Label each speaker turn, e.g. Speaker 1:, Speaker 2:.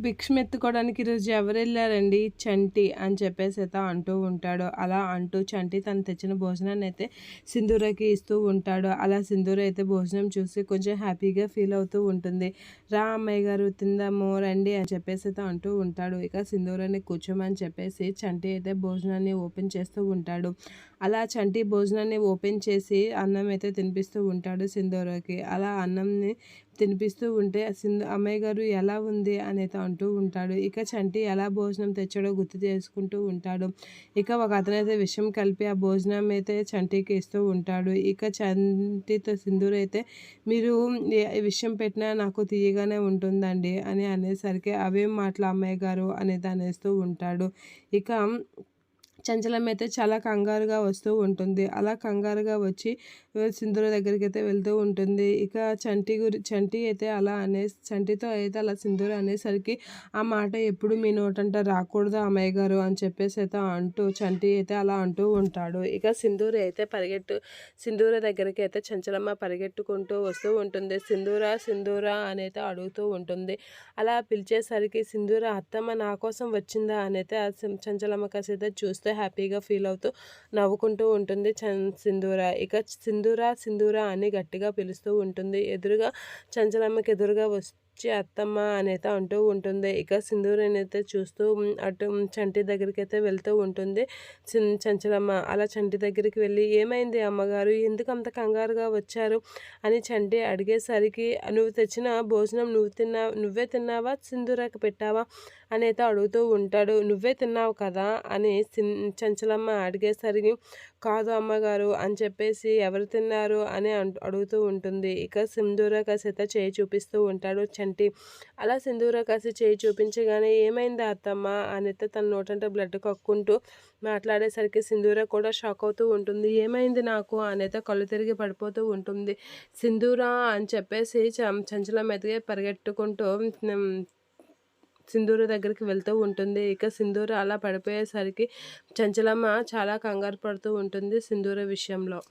Speaker 1: భిక్షమెత్తుకోవడానికి ఈరోజు ఎవరెళ్లారండి? చంటి అని చెప్పేసైతే అంటూ ఉంటాడు. అలా అంటూ చంటి తను తెచ్చిన భోజనాన్నయితే సింధూరకి ఇస్తూ ఉంటాడు. అలా సింధూర అయితే భోజనం చూసి కొంచెం హ్యాపీగా ఫీల్ అవుతూ ఉంటుంది. రా అమ్మాయి గారు తిందాము రండి అని చెప్పేసైతే అంటూ ఉంటాడు. ఇక సింధూరని కూర్చోమని చెప్పేసి చంటి అయితే భోజనాన్ని ఓపెన్ చేస్తూ ఉంటాడు. అలా చంటి భోజనాన్ని ఓపెన్ చేసి అన్నం అయితే తినిపిస్తూ ఉంటాడు సింధూరకి. అలా అన్నంని తినిపిస్తూ ఉంటే అమ్మాయి గారు ఎలా ఉంది అనేది అంటూ ఉంటాడు. ఇక చంటి ఎలా భోజనం తెచ్చాడో గుర్తు చేసుకుంటూ ఉంటాడు. ఇక ఒక అతనైతే విషం కలిపి ఆ భోజనం అయితే చంటికి ఇస్తూ ఉంటాడు. ఇక చంటితో సింధూర అయితే మీరు ఏ విషయం పెట్టినా నాకు తీయగానే ఉంటుందండి అని అనేసరికి అవేం మాటలు అమ్మాయి గారు అనేది అనేస్తూ ఉంటాడు. ఇక చంచలం అయితే చాలా కంగారుగా వస్తూ ఉంటుంది. అలా కంగారుగా వచ్చి సింధూర దగ్గరికైతే వెళ్తూ ఉంటుంది. ఇక చంటి అయితే చంటితో అయితే అలా సింధూర అనేసరికి ఆ మాట ఎప్పుడు మీ నోటంట రాకూడదు అమ్మాయి గారు అని చెప్పేసి అయితే చంటి అయితే అలా అంటూ ఉంటాడు. ఇక సింధూర దగ్గరికి అయితే చంచలమ్మ పరిగెట్టుకుంటూ వస్తూ ఉంటుంది. సింధూర సింధూర అని అయితే అడుగుతూ ఉంటుంది. అలా పిలిచేసరికి సింధూర అత్తమ్మ నా కోసం వచ్చిందా అని అయితే చంచలమ్మ కాసి అయితే చూస్తే హ్యాపీగా ఫీల్ అవుతూ నవ్వుకుంటూ ఉంటుంది సింధూర. ఇక సింధూర సింధూర అని గట్టిగా పిలుస్తూ ఉంటుంది. చంచలమ్మకి ఎదురుగా వచ్చి అత్తమ్మ అనైతే అంటూ ఉంటుంది. ఇక సింధూరనైతే చూస్తూ అటు చంటి దగ్గరికి అయితే వెళ్తూ ఉంటుంది చంచలమ్మ. అలా చంటి దగ్గరికి వెళ్ళి ఏమైంది అమ్మగారు, ఎందుకు అంత కంగారుగా వచ్చారు అని చంటి అడిగేసరికి నువ్వు తెచ్చిన భోజనం నువ్వే తిన్నావా సింధూరకి పెట్టావా అని అయితే అడుగుతూ ఉంటాడు. నువ్వే తిన్నావు కదా అని చంచలమ్మ అడిగేసరికి కాదు అమ్మగారు అని చెప్పేసి ఎవరు తిన్నారు అని అడుగుతూ ఉంటుంది. ఇక సింధూర కాసి అయితే చేయి చూపిస్తూ ఉంటాడు చంటి. అలా సింధూర కాసి చేయి చూపించగానే ఏమైంది అత్తమ్మ అని అయితే తన నోటంటే బ్లడ్ కక్కుంటూ మాట్లాడేసరికి సింధూర కూడా షాక్ అవుతూ ఉంటుంది. ఏమైంది నాకు అని అయితే కళ్ళు తిరిగి పడిపోతూ ఉంటుంది. సింధూర అని చెప్పేసి చంచలం ఎదిగే పరిగెట్టుకుంటూ సింధూర దగ్గరికి వెళ్తూ ఉంటుంది. ఇక సింధూర అలా పడిపోయేసరికి చంచలమ్మ చాలా కంగారు పడుతూ ఉంటుంది సింధూర విషయంలో.